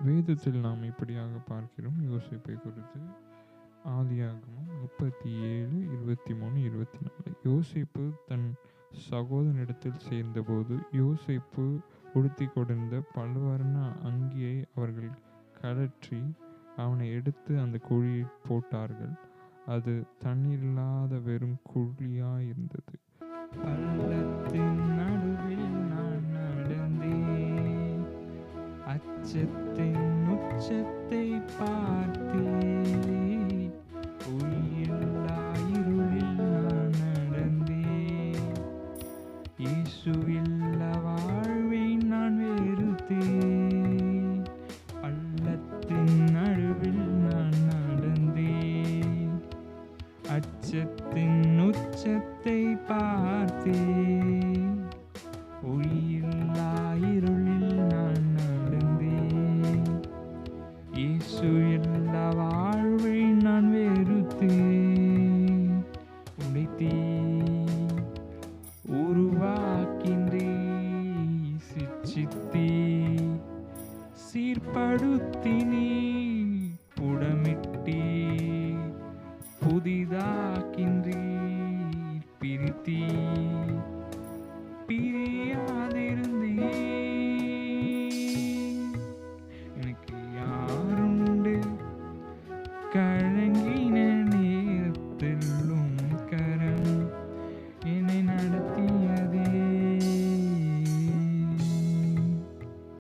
வேதத்தில் நாம் இப்படியாக பார்க்கிறோம் யோசேப்பை குறித்து. ஆதியாகமம் 37:23-24. யோசேப்பு தன் சகோதரனிடத்தில் சேர்ந்தபோது யோசேப்பு உடுத்திக் கொண்டிருந்த பலவர்ண அங்கியை அவர்கள் கழற்றி அவனை எடுத்து அந்த குழியில் போட்டார்கள். அது தண்ணீரில்லாத வெறும் குழியாயிருந்தது. பள்ளத்தின் நடுவில் நான் நடந்தேன், அச்சத்தின் உச்சத்தை பார்த்தேன், ஒளியில்லா இருளில் நான் நடந்தேன், இயேசுவில்லா வாழ்வை நான் வெறுத்தேன். பள்ளத்தின் நடுவில் நான் நடந்தேன், அச்சத்தின் உச்சத்தை பார்த்தேன், ஒளியில்லா இருளில் நான் நடந்தேன், இயேசு இல்லா வாழ்வை நான் வெறுத்தேன். உடைத்தேன், உருவாக்கின்றேன், சிட்சித்தேன், சீர்படுத்தினீர், புடமிட்டீர், புதிதாக்கின்றீர், பிரித்தீர், பிரியாதிருந்தேன். எனக்கு யாருண்டு கழ